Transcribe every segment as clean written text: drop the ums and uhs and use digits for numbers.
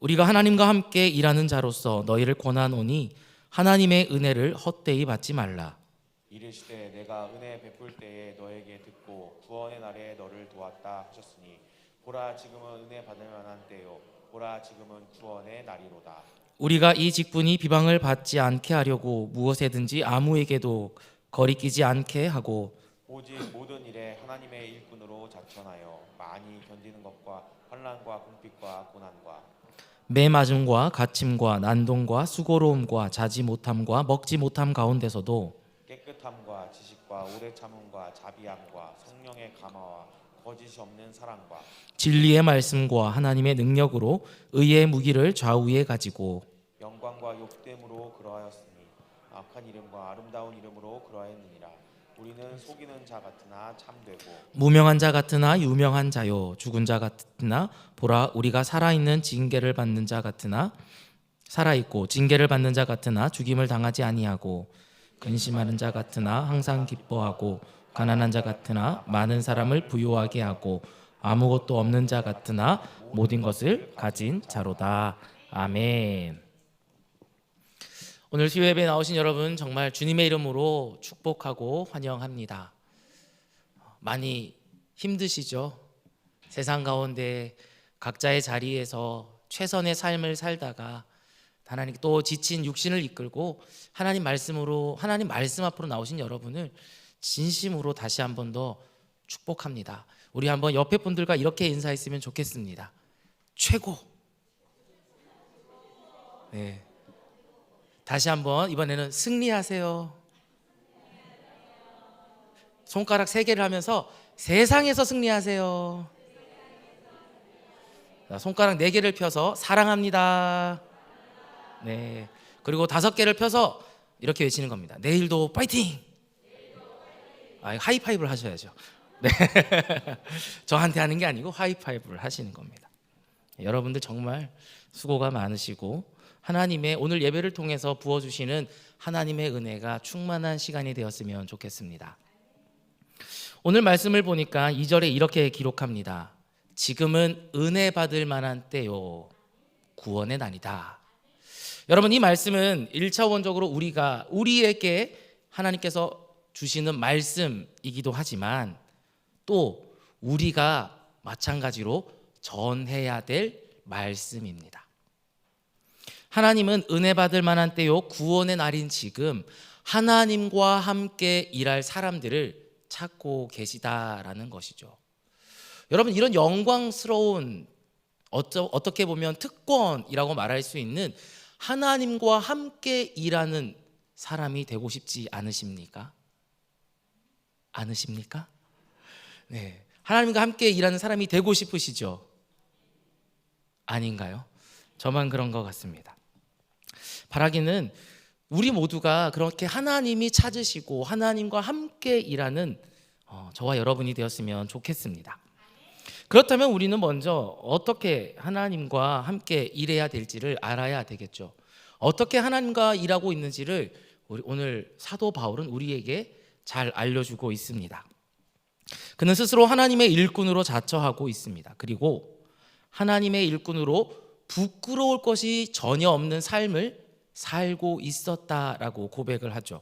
우리가 하나님과 함께 일하는 자로서 너희를 권하노니 하나님의 은혜를 헛되이 받지 말라. 이르시되 내가 은혜 베풀 때에 너에게 듣고 구원의 날에 너를 도왔다 하셨으니 보라 지금은 은혜 받을 만한 때요 보라 지금은 구원의 날이로다. 우리가 이 직분이 비방을 받지 않게 하려고 무엇에든지 아무에게도 거리끼지 않게 하고 오직 모든 일에 하나님의 일꾼으로 자천하여 많이 견디는 것과 환난과 궁핍과 고난과 매맞음과 갇힘과 난동과 수고로움과 자지 못함과 먹지 못함 가운데서도 깨끗함과 지식과 오래 참음과 자비함과 성령의 감화와 거짓이 없는 사랑과 진리의 말씀과 하나님의 능력으로 의의 무기를 좌우에 가지고 영광과 욕됨으로 그러하였으니 악한 이름과 아름다운 이름으로 그러하였느니라. 우리는 속이는 자 같으나 참되고 무명한 자 같으나 유명한 자요 죽은 자 같으나 보라 우리가 살아있는 징계를 받는 자 같으나 살아있고 징계를 받는 자 같으나 죽임을 당하지 아니하고 근심하는 자 같으나 항상 기뻐하고 가난한 자 같으나 많은 사람을 부유하게 하고 아무것도 없는 자 같으나 모든 것을 가진 자로다. 아멘. 오늘 수요예배에 나오신 여러분 정말 주님의 이름으로 축복하고 환영합니다. 많이 힘드시죠? 세상 가운데 각자의 자리에서 최선의 삶을 살다가 하나님 또 지친 육신을 이끌고 하나님 말씀으로 하나님 말씀 앞으로 나오신 여러분을 진심으로 다시 한 번 더 축복합니다. 우리 한번 옆에 분들과 이렇게 인사했으면 좋겠습니다. 최고. 네. 다시 한번 이번에는 승리하세요. 손가락 3개를 하면서 세상에서 승리하세요. 손가락 4개를 펴서 사랑합니다. 네. 그리고 5개를 펴서 이렇게 외치는 겁니다. 내일도 파이팅! 하이파이브를 하셔야죠. 네. 저한테 하는 게 아니고 하이파이브를 하시는 겁니다. 여러분들 정말 수고가 많으시고 하나님의 오늘 예배를 통해서 부어주시는 하나님의 은혜가 충만한 시간이 되었으면 좋겠습니다. 오늘 말씀을 보니까 2절에 이렇게 기록합니다. 지금은 은혜 받을 만한 때요 구원의 날이다. 여러분 이 말씀은 1차원적으로 우리에게 하나님께서 주시는 말씀이기도 하지만 또 우리가 마찬가지로 전해야 될 말씀입니다. 하나님은 은혜 받을 만한 때요 구원의 날인 지금 하나님과 함께 일할 사람들을 찾고 계시다라는 것이죠. 여러분 이런 영광스러운 어떻게 보면 특권이라고 말할 수 있는 하나님과 함께 일하는 사람이 되고 싶지 않으십니까? 않으십니까? 네, 하나님과 함께 일하는 사람이 되고 싶으시죠? 아닌가요? 저만 그런 것 같습니다. 바라기는 우리 모두가 그렇게 하나님이 찾으시고 하나님과 함께 일하는 저와 여러분이 되었으면 좋겠습니다. 그렇다면 우리는 먼저 어떻게 하나님과 함께 일해야 될지를 알아야 되겠죠. 어떻게 하나님과 일하고 있는지를 오늘 사도 바울은 우리에게 잘 알려주고 있습니다. 그는 스스로 하나님의 일꾼으로 자처하고 있습니다. 그리고 하나님의 일꾼으로 부끄러울 것이 전혀 없는 삶을 살고 있었다라고 고백을 하죠.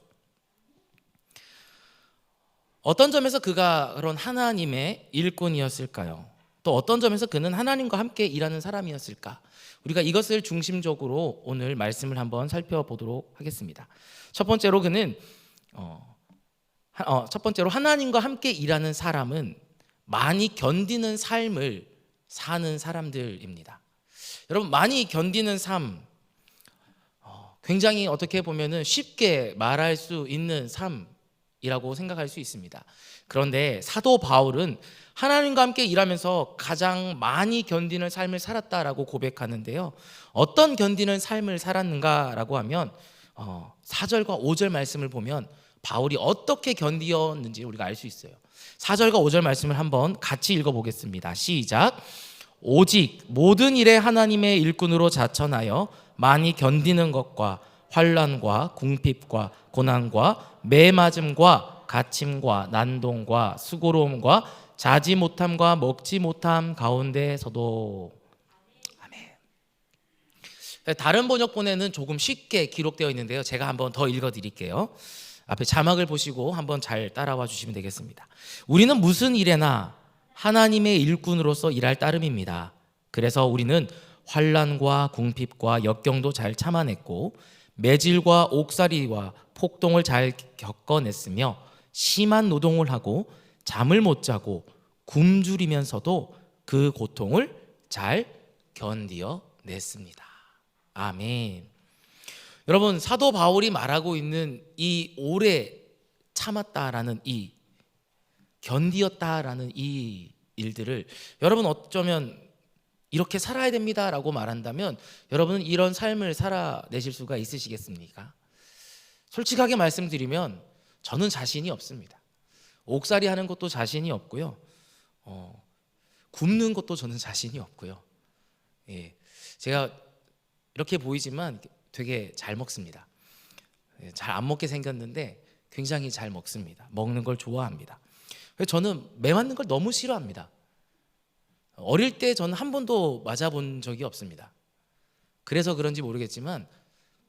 어떤 점에서 그가 그런 하나님의 일꾼이었을까요? 또 어떤 점에서 그는 하나님과 함께 일하는 사람이었을까? 우리가 이것을 중심적으로 오늘 말씀을 한번 살펴보도록 하겠습니다. 첫 번째로 하나님과 함께 일하는 사람은 많이 견디는 삶을 사는 사람들입니다. 여러분 많이 견디는 삶 굉장히 어떻게 보면은 쉽게 말할 수 있는 삶이라고 생각할 수 있습니다. 그런데 사도 바울은 하나님과 함께 일하면서 가장 많이 견디는 삶을 살았다라고 고백하는데요. 어떤 견디는 삶을 살았는가라고 하면 4절과 5절 말씀을 보면 바울이 어떻게 견디었는지 우리가 알 수 있어요. 4절과 5절 말씀을 한번 같이 읽어보겠습니다. 시작. 오직 모든 일에 하나님의 일꾼으로 자천하여 많이 견디는 것과 환난과 궁핍과 고난과 매맞음과 갇힘과 난동과 수고로움과 자지 못함과 먹지 못함 가운데서도 아멘. 다른 번역본에는 조금 쉽게 기록되어 있는데요. 제가 한번 더 읽어드릴게요. 앞에 자막을 보시고 한번 잘 따라와 주시면 되겠습니다. 우리는 무슨 일에나 하나님의 일꾼으로서 일할 따름입니다. 그래서 우리는 환난과 궁핍과 역경도 잘 참아냈고 매질과 옥살이와 폭동을 잘 겪어냈으며 심한 노동을 하고 잠을 못 자고 굶주리면서도 그 고통을 잘 견디어냈습니다. 아멘. 여러분, 사도 바울이 말하고 있는 이 오래 참았다라는 이 견디었다라는 이 일들을 여러분 어쩌면 이렇게 살아야 됩니다라고 말한다면 여러분은 이런 삶을 살아내실 수가 있으시겠습니까? 솔직하게 말씀드리면 저는 자신이 없습니다. 옥살이 하는 것도 자신이 없고요. 굶는 것도 저는 자신이 없고요. 예, 제가 이렇게 보이지만 되게 잘 먹습니다. 잘 안 먹게 생겼는데 굉장히 잘 먹습니다. 먹는 걸 좋아합니다. 저는 매 맞는 걸 너무 싫어합니다. 어릴 때 저는 한 번도 맞아본 적이 없습니다. 그래서 그런지 모르겠지만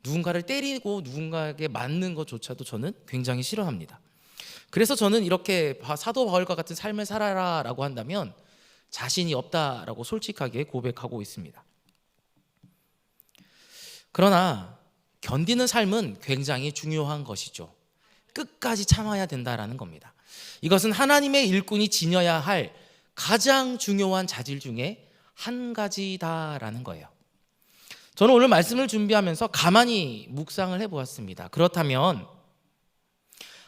누군가를 때리고 누군가에게 맞는 것조차도 저는 굉장히 싫어합니다. 그래서 저는 이렇게 사도 바울과 같은 삶을 살아라라고 한다면 자신이 없다라고 솔직하게 고백하고 있습니다. 그러나 견디는 삶은 굉장히 중요한 것이죠. 끝까지 참아야 된다라는 겁니다. 이것은 하나님의 일꾼이 지녀야 할 가장 중요한 자질 중에 한 가지다라는 거예요. 저는 오늘 말씀을 준비하면서 가만히 묵상을 해보았습니다. 그렇다면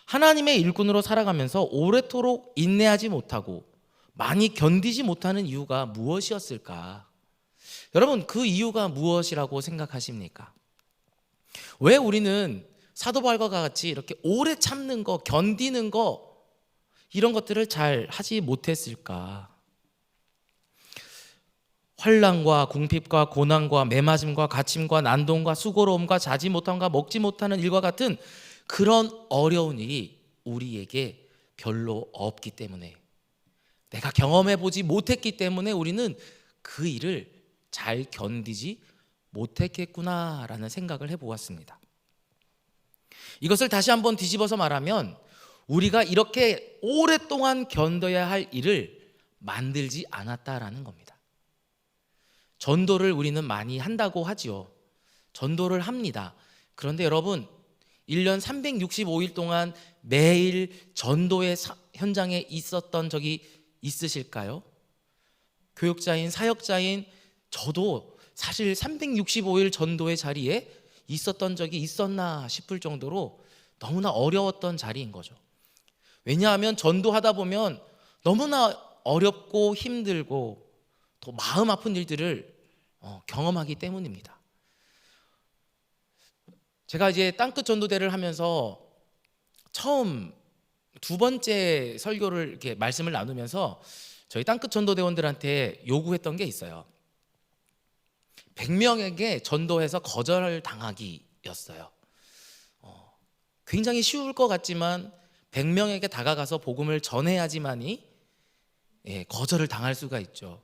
하나님의 일꾼으로 살아가면서 오래도록 인내하지 못하고 많이 견디지 못하는 이유가 무엇이었을까? 여러분, 그 이유가 무엇이라고 생각하십니까? 왜 우리는 사도 바울과 같이 이렇게 오래 참는 거, 견디는 거 이런 것들을 잘 하지 못했을까? 환난과 궁핍과 고난과 매맞음과 갇힘과 난동과 수고로움과 자지 못함과 먹지 못하는 일과 같은 그런 어려운 일이 우리에게 별로 없기 때문에, 내가 경험해 보지 못했기 때문에 우리는 그 일을 잘 견디지 못했겠구나라는 생각을 해보았습니다. 이것을 다시 한번 뒤집어서 말하면 우리가 이렇게 오랫동안 견뎌야 할 일을 만들지 않았다라는 겁니다. 전도를 우리는 많이 한다고 하지요. 전도를 합니다. 그런데 여러분, 1년 365일 동안 매일 전도의 현장에 있었던 적이 있으실까요? 교육자인 사역자인 저도 사실 365일 전도의 자리에 있었던 적이 있었나 싶을 정도로 너무나 어려웠던 자리인 거죠. 왜냐하면 전도하다 보면 너무나 어렵고 힘들고 또 마음 아픈 일들을 경험하기 때문입니다. 제가 이제 땅끝 전도대를 하면서 처음 두 번째 설교를 이렇게 말씀을 나누면서 저희 땅끝 전도대원들한테 요구했던 게 있어요. 100명에게 전도해서 거절 당하기였어요. 굉장히 쉬울 것 같지만 100명에게 다가가서 복음을 전해야지만이 거절을 당할 수가 있죠.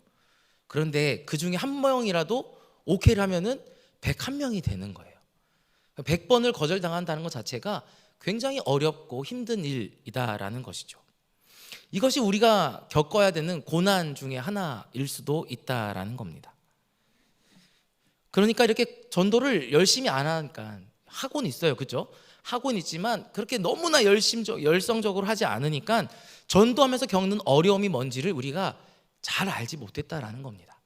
그런데 그 중에 한 명이라도 오케이를 하면은 101명이 되는 거예요. 100번을 거절당한다는 것 자체가 굉장히 어렵고 힘든 일이다라는 것이죠. 이것이 우리가 겪어야 되는 고난 중에 하나일 수도 있다라는 겁니다. 그러니까 이렇게 전도를 열심히 안 하니까 하고는 있어요, 그렇죠? 하고는 있지만 그렇게 너무나 열성적으로 하지 않으니까 전도하면서 겪는 어려움이 뭔지를 우리가 잘 알지 못했다라는 겁니다.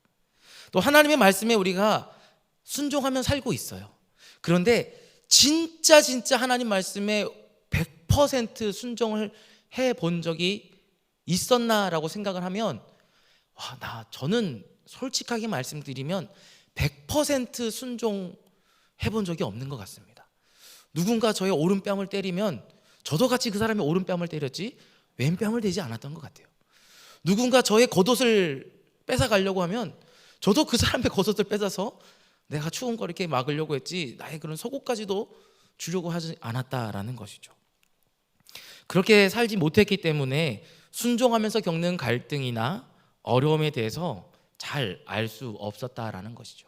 또 하나님의 말씀에 우리가 순종하며 살고 있어요. 그런데 진짜 하나님 말씀에 100% 순종을 해본 적이 있었나라고 생각을 하면 저는 솔직하게 말씀드리면 100% 순종해본 적이 없는 것 같습니다. 누군가 저의 오른뺨을 때리면 저도 같이 그 사람의 오른뺨을 때렸지 왼뺨을 대지 않았던 것 같아요. 누군가 저의 겉옷을 뺏어가려고 하면 저도 그 사람의 겉옷을 뺏어서 내가 추운 걸 이렇게 막으려고 했지 나의 그런 속옷까지도 주려고 하지 않았다라는 것이죠. 그렇게 살지 못했기 때문에 순종하면서 겪는 갈등이나 어려움에 대해서 잘 알 수 없었다라는 것이죠.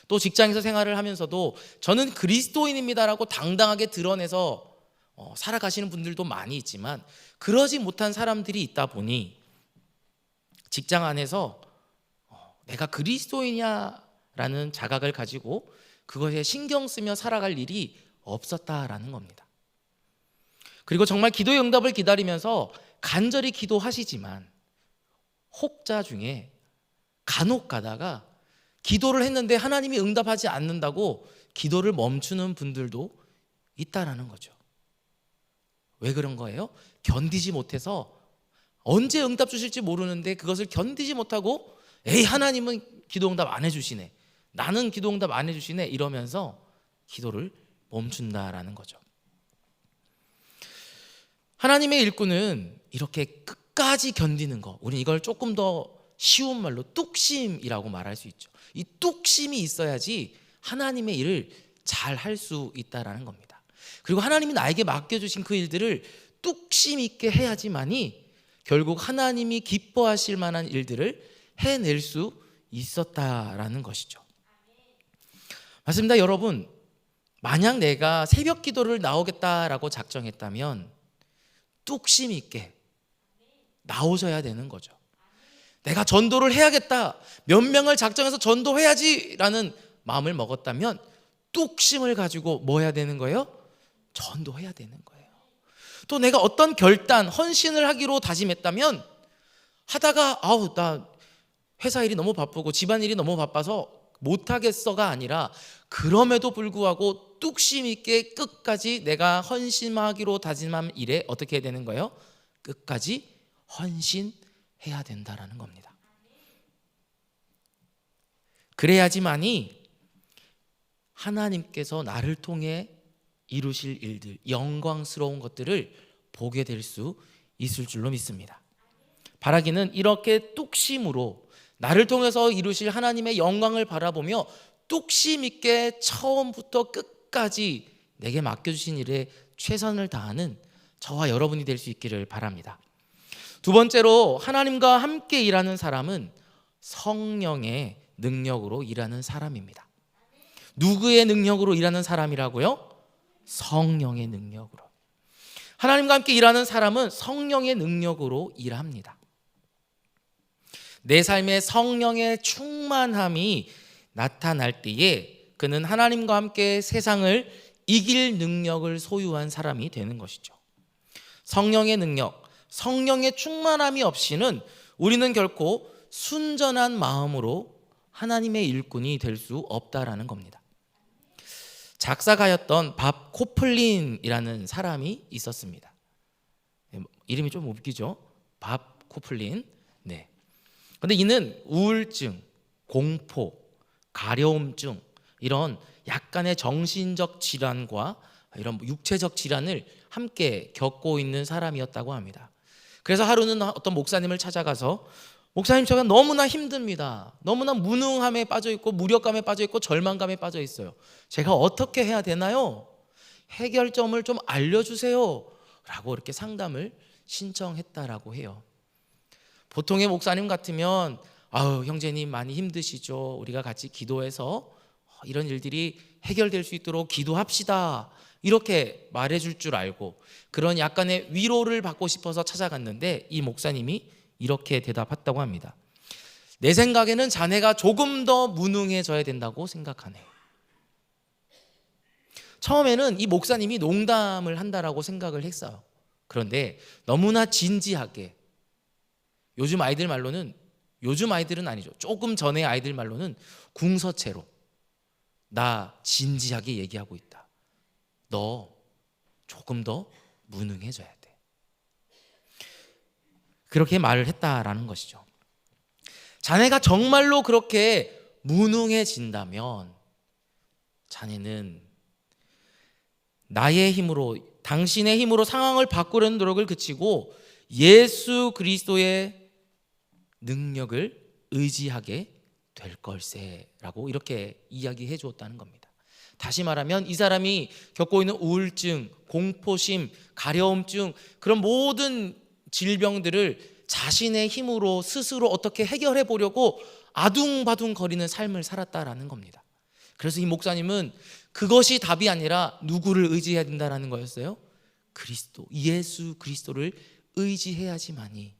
또 직장에서 생활을 하면서도 저는 그리스도인입니다라고 당당하게 드러내서 살아가시는 분들도 많이 있지만, 그러지 못한 사람들이 있다 보니 직장 안에서 내가 그리스도인이냐라는 자각을 가지고 그것에 신경 쓰며 살아갈 일이 없었다라는 겁니다. 그리고 정말 기도의 응답을 기다리면서 간절히 기도하시지만 혹자 중에 간혹 가다가 기도를 했는데 하나님이 응답하지 않는다고 기도를 멈추는 분들도 있다라는 거죠. 왜 그런 거예요? 견디지 못해서, 언제 응답 주실지 모르는데 그것을 견디지 못하고 에이, 하나님은 기도 응답 안 해주시네, 나는 기도 응답 안 해주시네, 이러면서 기도를 멈춘다라는 거죠. 하나님의 일꾼은 이렇게 끝까지 견디는 거, 우리는 이걸 조금 더 쉬운 말로 뚝심이라고 말할 수 있죠. 이 뚝심이 있어야지 하나님의 일을 잘 할 수 있다라는 겁니다. 그리고 하나님이 나에게 맡겨주신 그 일들을 뚝심 있게 해야지만이 결국 하나님이 기뻐하실 만한 일들을 해낼 수 있었다라는 것이죠. 맞습니다. 여러분, 만약 내가 새벽 기도를 나오겠다라고 작정했다면 뚝심 있게 나오셔야 되는 거죠. 내가 전도를 해야겠다, 몇 명을 작정해서 전도해야지라는 마음을 먹었다면 뚝심을 가지고 뭐 해야 되는 거예요? 전도해야 되는 거예요. 또 내가 어떤 결단, 헌신을 하기로 다짐했다면 하다가 나 회사 일이 너무 바쁘고 집안일이 너무 바빠서 못하겠어가 아니라 그럼에도 불구하고 뚝심 있게 끝까지 내가 헌신하기로 다짐한 일에 어떻게 해야 되는 거예요? 끝까지 헌신해야 된다라는 겁니다. 그래야지만이 하나님께서 나를 통해 이루실 일들, 영광스러운 것들을 보게 될 수 있을 줄로 믿습니다. 바라기는 이렇게 뚝심으로 나를 통해서 이루실 하나님의 영광을 바라보며 뚝심 있게 처음부터 끝까지 내게 맡겨주신 일에 최선을 다하는 저와 여러분이 될 수 있기를 바랍니다. 두 번째로, 하나님과 함께 일하는 사람은 성령의 능력으로 일하는 사람입니다. 누구의 능력으로 일하는 사람이라고요? 성령의 능력으로. 하나님과 함께 일하는 사람은 성령의 능력으로 일합니다. 내 삶에 성령의 충만함이 나타날 때에 그는 하나님과 함께 세상을 이길 능력을 소유한 사람이 되는 것이죠. 성령의 능력, 성령의 충만함이 없이는 우리는 결코 순전한 마음으로 하나님의 일꾼이 될 수 없다라는 겁니다. 작사가였던 밥 코플린이라는 사람이 있었습니다. 이름이 좀 웃기죠? 밥 코플린. 네. 근데 이는 우울증, 공포, 가려움증, 이런 약간의 정신적 질환과 이런 육체적 질환을 함께 겪고 있는 사람이었다고 합니다. 그래서 하루는 어떤 목사님을 찾아가서, 목사님, 제가 너무나 힘듭니다. 너무나 무능함에 빠져있고 무력감에 빠져있고 절망감에 빠져있어요. 제가 어떻게 해야 되나요? 해결점을 좀 알려주세요 라고 이렇게 상담을 신청했다라고 해요. 보통의 목사님 같으면 형제님 많이 힘드시죠? 우리가 같이 기도해서 이런 일들이 해결될 수 있도록 기도합시다, 이렇게 말해줄 줄 알고 그런 약간의 위로를 받고 싶어서 찾아갔는데, 이 목사님이 이렇게 대답했다고 합니다. 내 생각에는 자네가 조금 더 무능해져야 된다고 생각하네. 처음에는 이 목사님이 농담을 한다라고 생각을 했어요. 그런데 너무나 진지하게, 요즘 아이들은 아니죠, 조금 전에 아이들 말로는 궁서체로, 나 진지하게 얘기하고 있다, 너 조금 더 무능해져야 돼, 그렇게 말을 했다라는 것이죠. 자네가 정말로 그렇게 무능해진다면 자네는 나의 힘으로, 당신의 힘으로 상황을 바꾸려는 노력을 그치고 예수 그리스도의 능력을 의지하게 될 걸세라고 이렇게 이야기해 주었다는 겁니다. 다시 말하면 이 사람이 겪고 있는 우울증, 공포심, 가려움증, 그런 모든 질병들을 자신의 힘으로 스스로 어떻게 해결해 보려고 아둥바둥 거리는 삶을 살았다라는 겁니다. 그래서 이 목사님은 그것이 답이 아니라 누구를 의지해야 된다라는 거였어요? 그리스도, 예수 그리스도를 의지해야지만이,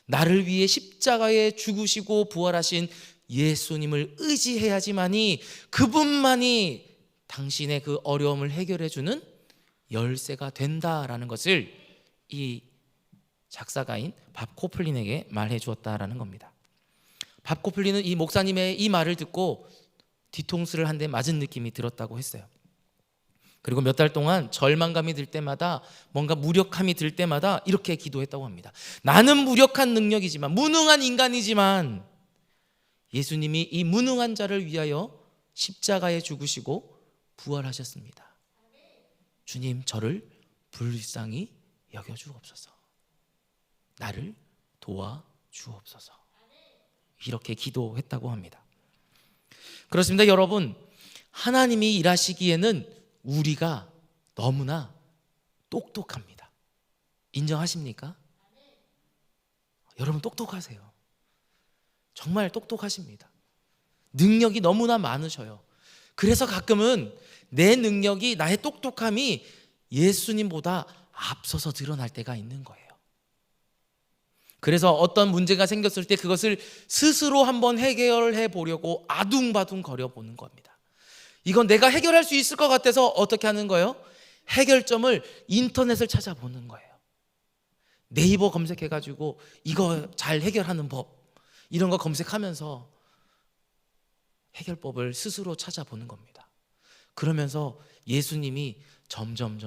나를 위해 십자가에 죽으시고 부활하신 예수님을 의지해야지만이, 그분만이 당신의 그 어려움을 해결해 주는 열쇠가 된다라는 것을 이 작사가인 밥 코플린에게 말해 주었다라는 겁니다. 밥 코플린은 이 목사님의 이 말을 듣고 뒤통수를 한 대 맞은 느낌이 들었다고 했어요. 그리고 몇 달 동안 절망감이 들 때마다, 뭔가 무력함이 들 때마다 이렇게 기도했다고 합니다. 나는 무력한 능력이지만, 무능한 인간이지만 예수님이 이 무능한 자를 위하여 십자가에 죽으시고 부활하셨습니다. 주님, 저를 불쌍히 여겨주옵소서. 나를 도와주옵소서. 이렇게 기도했다고 합니다. 그렇습니다. 여러분, 하나님이 일하시기에는 우리가 너무나 똑똑합니다. 인정하십니까? 여러분 똑똑하세요. 정말 똑똑하십니다. 능력이 너무나 많으셔요. 그래서 가끔은 내 능력이, 나의 똑똑함이 예수님보다 앞서서 드러날 때가 있는 거예요. 그래서 어떤 문제가 생겼을 때 그것을 스스로 한번 해결해 보려고 아둥바둥 거려보는 겁니다. 이건 내가 해결할 수 있을 것 같아서 어떻게 하는 거예요? 해결점을 인터넷을 찾아보는 거예요. 네이버 검색해가지고 이거 잘 해결하는 법, 이런 거 검색하면서 해결법을 스스로 찾아보는 겁니다. 그러면서 예수님이 점점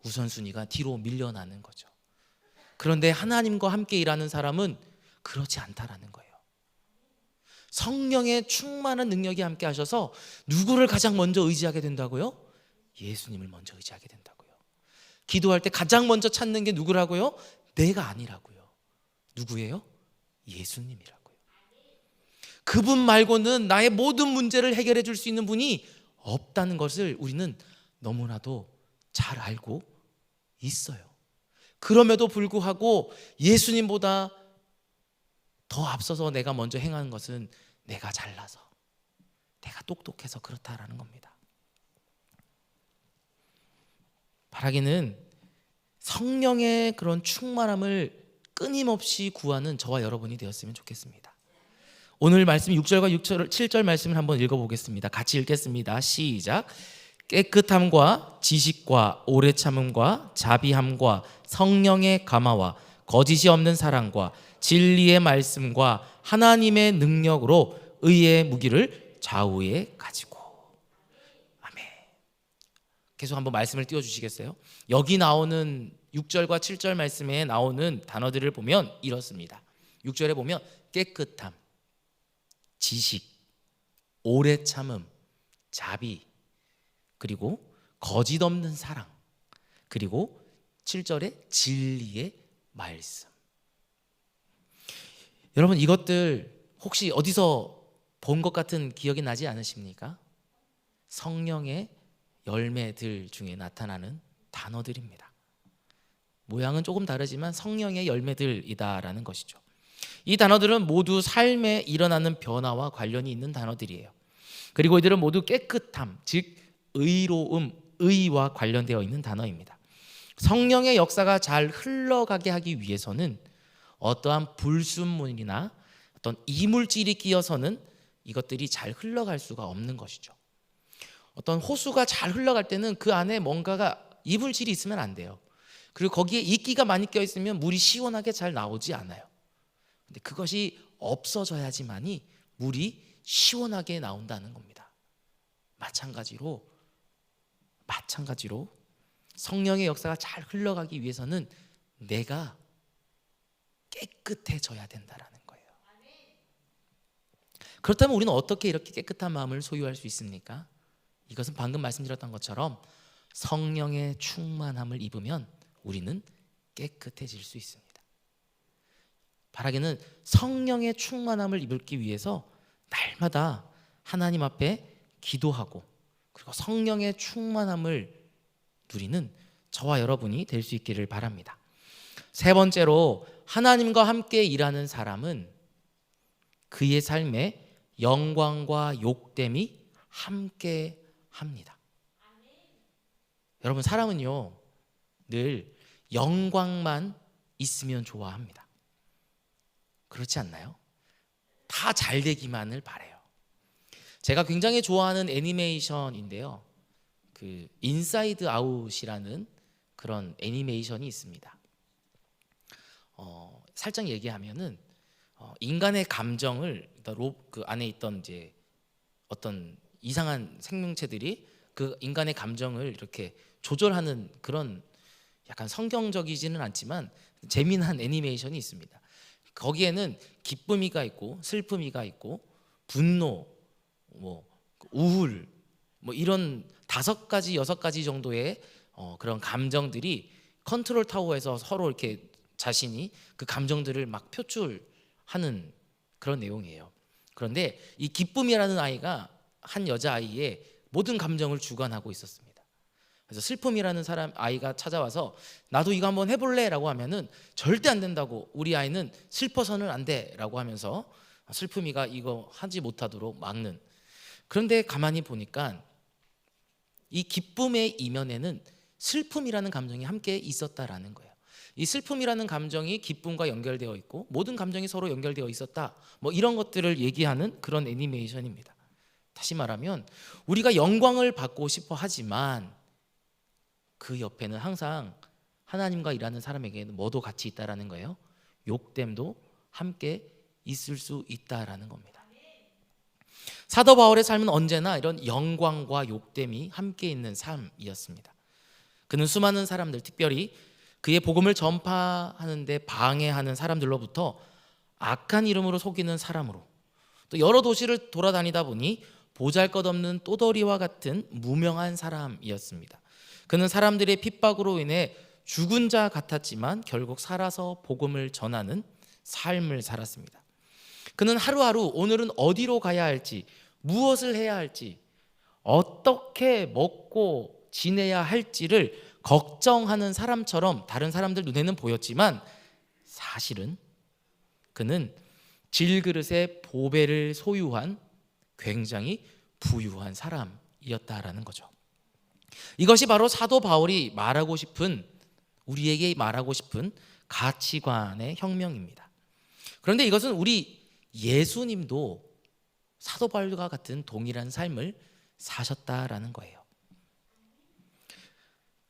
우선순위가 뒤로 밀려나는 거죠. 그런데 하나님과 함께 일하는 사람은 그렇지 않다라는 거예요. 성령의 충만한 능력이 함께 하셔서 누구를 가장 먼저 의지하게 된다고요? 예수님을 먼저 의지하게 된다고요. 기도할 때 가장 먼저 찾는 게 누구라고요? 내가 아니라고요. 누구예요? 예수님이라고요. 그분 말고는 나의 모든 문제를 해결해 줄 수 있는 분이 없다는 것을 우리는 너무나도 잘 알고 있어요. 그럼에도 불구하고 예수님보다 더 앞서서 내가 먼저 행하는 것은 내가 잘나서, 내가 똑똑해서 그렇다라는 겁니다. 바라기는 성령의 그런 충만함을 끊임없이 구하는 저와 여러분이 되었으면 좋겠습니다. 오늘 말씀 6절과 7절 말씀을 한번 읽어보겠습니다. 같이 읽겠습니다. 시작. 깨끗함과 지식과 오래 참음과 자비함과 성령의 감화와 거짓이 없는 사랑과 진리의 말씀과 하나님의 능력으로 의의 무기를 좌우에 가지고. 아멘. 계속 한번 말씀을 띄워주시겠어요? 여기 나오는 6절과 7절 말씀에 나오는 단어들을 보면 이렇습니다. 6절에 보면 깨끗함, 지식, 오래 참음, 자비, 그리고 거짓 없는 사랑, 그리고 7절에 진리의 말씀. 여러분, 이것들 혹시 어디서 본 것 같은 기억이 나지 않으십니까? 성령의 열매들 중에 나타나는 단어들입니다. 모양은 조금 다르지만 성령의 열매들이다라는 것이죠. 이 단어들은 모두 삶에 일어나는 변화와 관련이 있는 단어들이에요. 그리고 이들은 모두 깨끗함, 즉 의로움, 의와 관련되어 있는 단어입니다. 성령의 역사가 잘 흘러가게 하기 위해서는 어떠한 불순물이나 어떤 이물질이 끼어서는 이것들이 잘 흘러갈 수가 없는 것이죠. 어떤 호수가 잘 흘러갈 때는 그 안에 뭔가가 이물질이 있으면 안 돼요. 그리고 거기에 이끼가 많이 껴있으면 물이 시원하게 잘 나오지 않아요. 근데 그것이 없어져야지만이 물이 시원하게 나온다는 겁니다. 마찬가지로 성령의 역사가 잘 흘러가기 위해서는 내가 깨끗해져야 된다라는 거예요. 그렇다면 우리는 어떻게 이렇게 깨끗한 마음을 소유할 수 있습니까? 이것은 방금 말씀드렸던 것처럼 성령의 충만함을 입으면 우리는 깨끗해질 수 있습니다. 바라기는 성령의 충만함을 입기 위해서 날마다 하나님 앞에 기도하고, 그리고 성령의 충만함을 누리는 저와 여러분이 될 수 있기를 바랍니다. 세 번째로, 하나님과 함께 일하는 사람은 그의 삶에 영광과 욕됨이 함께 합니다. 여러분, 사람은요 늘 영광만 있으면 좋아합니다. 그렇지 않나요? 다 잘 되기만을 바래요. 제가 굉장히 좋아하는 애니메이션인데요, 그 인사이드 아웃이라는 그런 애니메이션이 있습니다. 살짝 얘기하면은 인간의 감정을 그 안에 있던 이제 어떤 이상한 생명체들이 그 인간의 감정을 이렇게 조절하는 그런 약간 성경적이지는 않지만 재미난 애니메이션이 있습니다. 거기에는 기쁨이가 있고 슬픔이가 있고 분노, 뭐 우울, 뭐 이런 5가지 6가지 정도의 그런 감정들이 컨트롤 타워에서 서로 이렇게 자신이 그 감정들을 막 표출하는 그런 내용이에요. 그런데 이 기쁨이라는 아이가 한 여자아이의 모든 감정을 주관하고 있었습니다. 그래서 슬픔이라는 아이가 찾아와서 나도 이거 한번 해볼래 라고 하면은 절대 안 된다고, 우리 아이는 슬퍼서는 안 돼 라고 하면서 슬픔이가 이거 하지 못하도록 막는. 그런데 가만히 보니까 이 기쁨의 이면에는 슬픔이라는 감정이 함께 있었다라는 거예요. 이 슬픔이라는 감정이 기쁨과 연결되어 있고 모든 감정이 서로 연결되어 있었다, 뭐 이런 것들을 얘기하는 그런 애니메이션입니다. 다시 말하면 우리가 영광을 받고 싶어 하지만 그 옆에는 항상 하나님과 일하는 사람에게는 뭐도 같이 있다라는 거예요. 욕됨도 함께 있을 수 있다라는 겁니다. 사도 바울의 삶은 언제나 이런 영광과 욕됨이 함께 있는 삶이었습니다. 그는 수많은 사람들, 특별히 그의 복음을 전파하는데 방해하는 사람들로부터 악한 이름으로 속이는 사람으로, 또 여러 도시를 돌아다니다 보니 보잘것없는 또다리와 같은 무명한 사람이었습니다. 그는 사람들의 핍박으로 인해 죽은 자 같았지만 결국 살아서 복음을 전하는 삶을 살았습니다. 그는 하루하루 오늘은 어디로 가야 할지, 무엇을 해야 할지, 어떻게 먹고 지내야 할지를 걱정하는 사람처럼 다른 사람들 눈에는 보였지만 사실은 그는 질그릇의 보배를 소유한 굉장히 부유한 사람이었다라는 거죠. 이것이 바로 사도 바울이 말하고 싶은, 우리에게 말하고 싶은 가치관의 혁명입니다. 그런데 이것은 우리 예수님도 사도 바울과 같은 동일한 삶을 사셨다라는 거예요.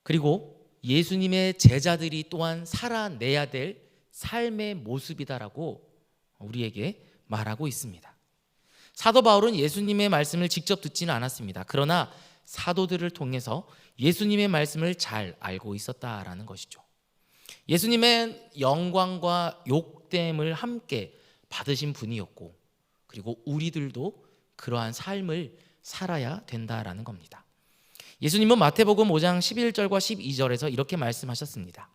그리고 예수님의 제자들이 또한 살아내야 될 삶의 모습이다라고 우리에게 말하고 있습니다. 사도 바울은 예수님의 말씀을 직접 듣지는 않았습니다. 그러나 사도들을 통해서 예수님의 말씀을 잘 알고 있었다라는 것이죠. 예수님의 영광과 욕됨을 함께 받으신 분이었고, 그리고 우리들도 그러한 삶을 살아야 된다라는 겁니다. 예수님은 마태복음 5장 11절과 12절에서 이렇게 말씀하셨습니다.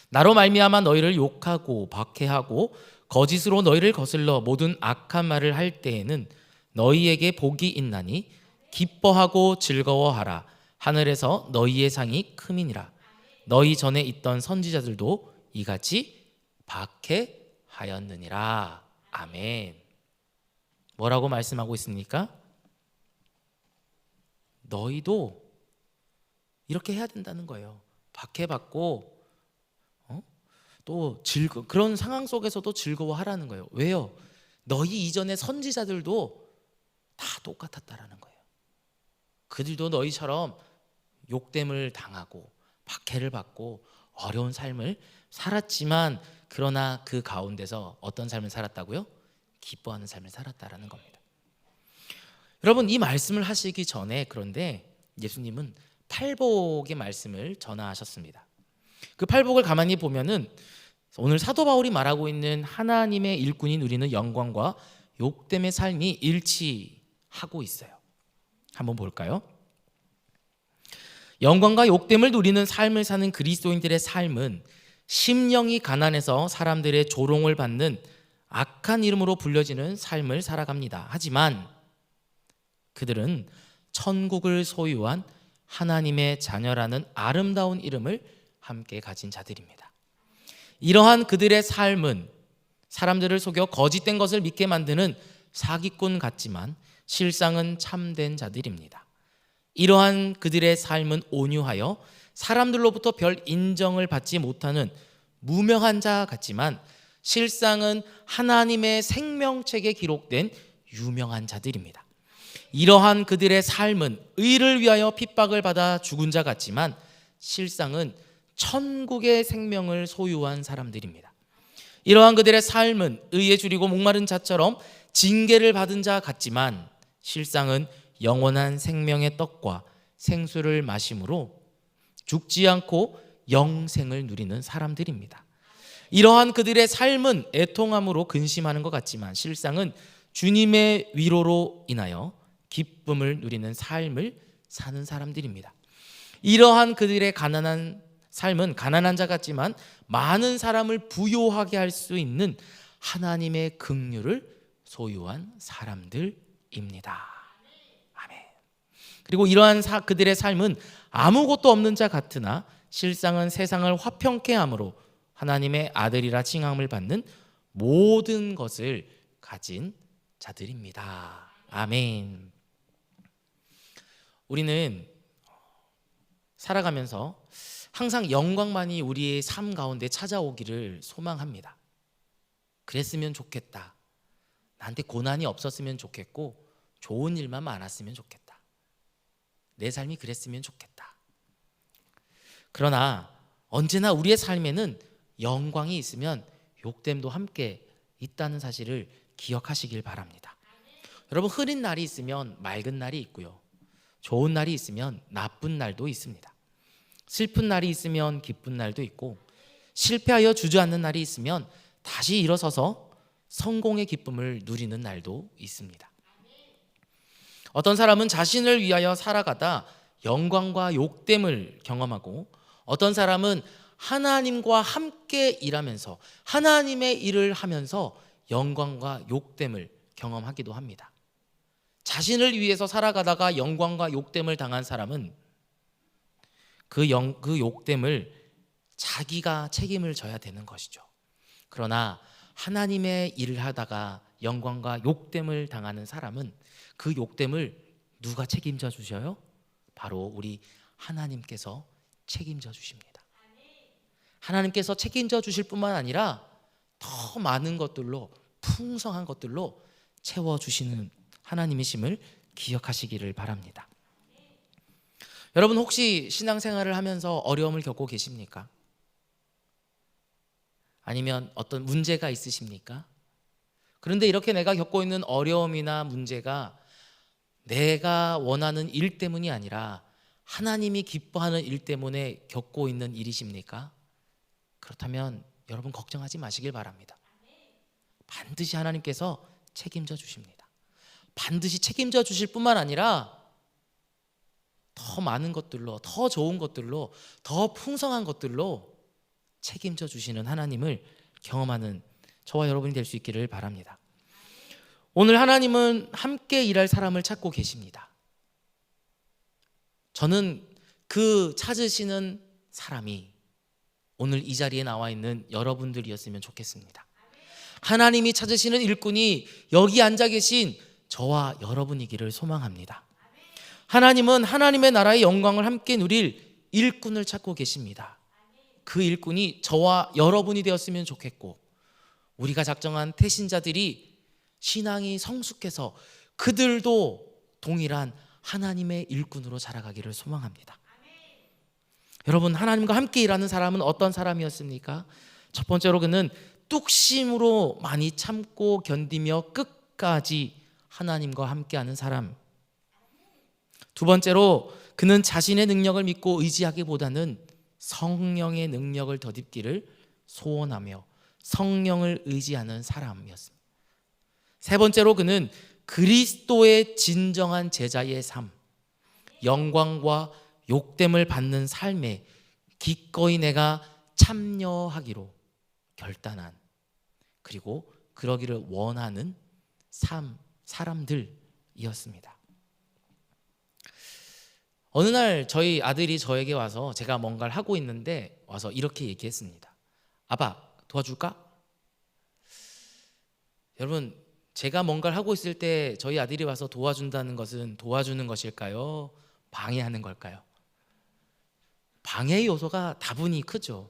나로 말미암아 너희를 욕하고 박해하고 거짓으로 너희를 거슬러 모든 악한 말을 할 때에는 너희에게 복이 있나니 기뻐하고 즐거워하라. 하늘에서 너희의 상이 크미니라. 너희 전에 있던 선지자들도 이같이 박해하였느니라. 아멘. 뭐라고 말씀하고 있습니까? 너희도 이렇게 해야 된다는 거예요. 박해받고 또 그런 상황 속에서도 즐거워하라는 거예요. 왜요? 너희 이전의 선지자들도 다 똑같았다라는 거예요. 그들도 너희처럼 욕됨을 당하고 박해를 받고 어려운 삶을 살았지만, 그러나 그 가운데서 어떤 삶을 살았다고요? 기뻐하는 삶을 살았다라는 겁니다. 여러분, 이 말씀을 하시기 전에 그런데 예수님은 팔복의 말씀을 전하셨습니다. 그 팔복을 가만히 보면은 오늘 사도 바울이 말하고 있는 하나님의 일꾼이 누리는 영광과 욕됨의 삶이 일치하고 있어요. 한번 볼까요? 영광과 욕됨을 누리는 삶을 사는 그리스도인들의 삶은 심령이 가난해서 사람들의 조롱을 받는 악한 이름으로 불려지는 삶을 살아갑니다. 하지만 그들은 천국을 소유한 하나님의 자녀라는 아름다운 이름을 함께 가진 자들입니다. 이러한 그들의 삶은 사람들을 속여 거짓된 것을 믿게 만드는 사기꾼 같지만 실상은 참된 자들입니다. 이러한 그들의 삶은 온유하여 사람들로부터 별 인정을 받지 못하는 무명한 자 같지만 실상은 하나님의 생명책에 기록된 유명한 자들입니다. 이러한 그들의 삶은 의를 위하여 핍박을 받아 죽은 자 같지만 실상은 천국의 생명을 소유한 사람들입니다. 이러한 그들의 삶은 의에 줄이고 목마른 자처럼 징계를 받은 자 같지만 실상은 영원한 생명의 떡과 생수를 마심으로 죽지 않고 영생을 누리는 사람들입니다. 이러한 그들의 삶은 애통함으로 근심하는 것 같지만 실상은 주님의 위로로 인하여 기쁨을 누리는 삶을 사는 사람들입니다. 이러한 그들의 가난한 삶은 가난한 자 같지만 많은 사람을 부요하게 할 수 있는 하나님의 긍휼을 소유한 사람들입니다. 아멘. 그리고 이러한 그들의 삶은 아무것도 없는 자 같으나 실상은 세상을 화평케 함으로 하나님의 아들이라 칭함을 받는 모든 것을 가진 자들입니다. 아멘. 우리는 살아가면서 항상 영광만이 우리의 삶 가운데 찾아오기를 소망합니다. 그랬으면 좋겠다. 나한테 고난이 없었으면 좋겠고 좋은 일만 많았으면 좋겠다. 내 삶이 그랬으면 좋겠다. 그러나 언제나 우리의 삶에는 영광이 있으면 욕됨도 함께 있다는 사실을 기억하시길 바랍니다. 여러분, 흐린 날이 있으면 맑은 날이 있고요, 좋은 날이 있으면 나쁜 날도 있습니다. 슬픈 날이 있으면 기쁜 날도 있고, 실패하여 주저앉는 날이 있으면 다시 일어서서 성공의 기쁨을 누리는 날도 있습니다. 어떤 사람은 자신을 위하여 살아가다 영광과 욕됨을 경험하고, 어떤 사람은 하나님과 함께 일하면서 하나님의 일을 하면서 영광과 욕됨을 경험하기도 합니다. 자신을 위해서 살아가다가 영광과 욕됨을 당한 사람은 그 욕됨을 자기가 책임을 져야 되는 것이죠. 그러나 하나님의 일을 하다가 영광과 욕됨을 당하는 사람은 그 욕됨을 누가 책임져 주셔요? 바로 우리 하나님께서 책임져 주십니다. 하나님께서 책임져 주실 뿐만 아니라 더 많은 것들로, 풍성한 것들로 채워주시는 하나님이심을 기억하시기를 바랍니다. 여러분, 혹시 신앙생활을 하면서 어려움을 겪고 계십니까? 아니면 어떤 문제가 있으십니까? 그런데 이렇게 내가 겪고 있는 어려움이나 문제가 내가 원하는 일 때문이 아니라 하나님이 기뻐하는 일 때문에 겪고 있는 일이십니까? 그렇다면 여러분, 걱정하지 마시길 바랍니다. 반드시 하나님께서 책임져 주십니다. 반드시 책임져 주실 뿐만 아니라 더 많은 것들로, 더 좋은 것들로, 더 풍성한 것들로 책임져 주시는 하나님을 경험하는 저와 여러분이 될 수 있기를 바랍니다. 오늘 하나님은 함께 일할 사람을 찾고 계십니다. 저는 그 찾으시는 사람이 오늘 이 자리에 나와 있는 여러분들이었으면 좋겠습니다. 하나님이 찾으시는 일꾼이 여기 앉아 계신 저와 여러분이기를 소망합니다. 하나님은 하나님의 나라의 영광을 함께 누릴 일꾼을 찾고 계십니다. 그 일꾼이 저와 여러분이 되었으면 좋겠고, 우리가 작정한 태신자들이 신앙이 성숙해서 그들도 동일한 하나님의 일꾼으로 자라가기를 소망합니다. 여러분, 하나님과 함께 일하는 사람은 어떤 사람이었습니까? 첫 번째로 그는 뚝심으로 많이 참고 견디며 끝까지 하나님과 함께하는 사람. 두 번째로 그는 자신의 능력을 믿고 의지하기보다는 성령의 능력을 덧입기를 소원하며 성령을 의지하는 사람이었습니다. 세 번째로 그는 그리스도의 진정한 제자의 삶, 영광과 욕됨을 받는 삶에 기꺼이 내가 참여하기로 결단한, 그리고 그러기를 원하는 사람들이었습니다. 어느 날 저희 아들이 저에게 와서, 제가 뭔가를 하고 있는데 와서 이렇게 얘기했습니다. 아빠, 도와줄까? 여러분, 제가 뭔가를 하고 있을 때 저희 아들이 와서 도와준다는 것은 도와주는 것일까요? 방해하는 걸까요? 방해의 요소가 다분히 크죠.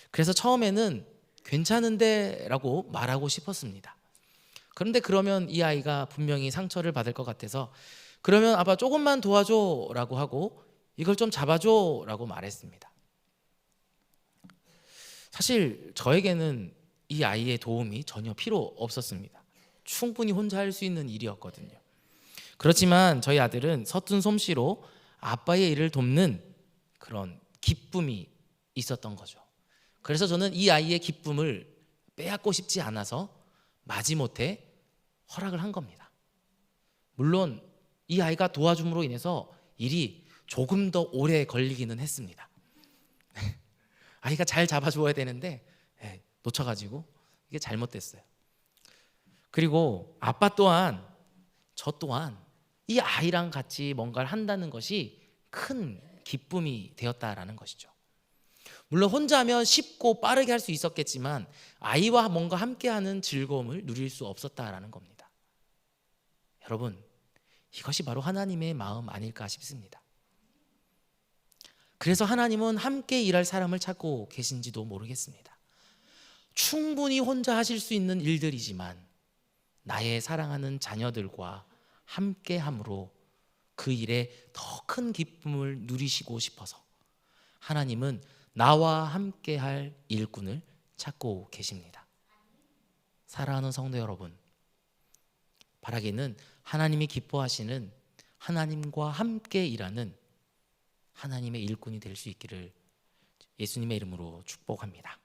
그래서 처음에는 괜찮은데 라고 말하고 싶었습니다. 그런데 그러면 이 아이가 분명히 상처를 받을 것 같아서 그러면 아빠 조금만 도와줘 라고 하고 이걸 좀 잡아줘 라고 말했습니다. 사실 저에게는 이 아이의 도움이 전혀 필요 없었습니다. 충분히 혼자 할 수 있는 일이었거든요. 그렇지만 저희 아들은 서툰 솜씨로 아빠의 일을 돕는 그런 기쁨이 있었던 거죠. 그래서 저는 이 아이의 기쁨을 빼앗고 싶지 않아서 마지못해 허락을 한 겁니다. 물론 이 아이가 도와줌으로 인해서 일이 조금 더 오래 걸리기는 했습니다. 아이가 잘 잡아주어야 되는데 놓쳐가지고 이게 잘못됐어요. 그리고 아빠 또한 저 또한 이 아이랑 같이 뭔가를 한다는 것이 큰 기쁨이 되었다라는 것이죠. 물론 혼자 하면 쉽고 빠르게 할 수 있었겠지만 아이와 뭔가 함께하는 즐거움을 누릴 수 없었다라는 겁니다. 여러분, 이것이 바로 하나님의 마음 아닐까 싶습니다. 그래서 하나님은 함께 일할 사람을 찾고 계신지도 모르겠습니다. 충분히 혼자 하실 수 있는 일들이지만 나의 사랑하는 자녀들과 함께함으로 그 일에 더 큰 기쁨을 누리시고 싶어서 하나님은 나와 함께할 일꾼을 찾고 계십니다. 사랑하는 성도 여러분, 바라기는 하나님이 기뻐하시는 하나님과 함께 일하는 하나님의 일꾼이 될 수 있기를 예수님의 이름으로 축복합니다.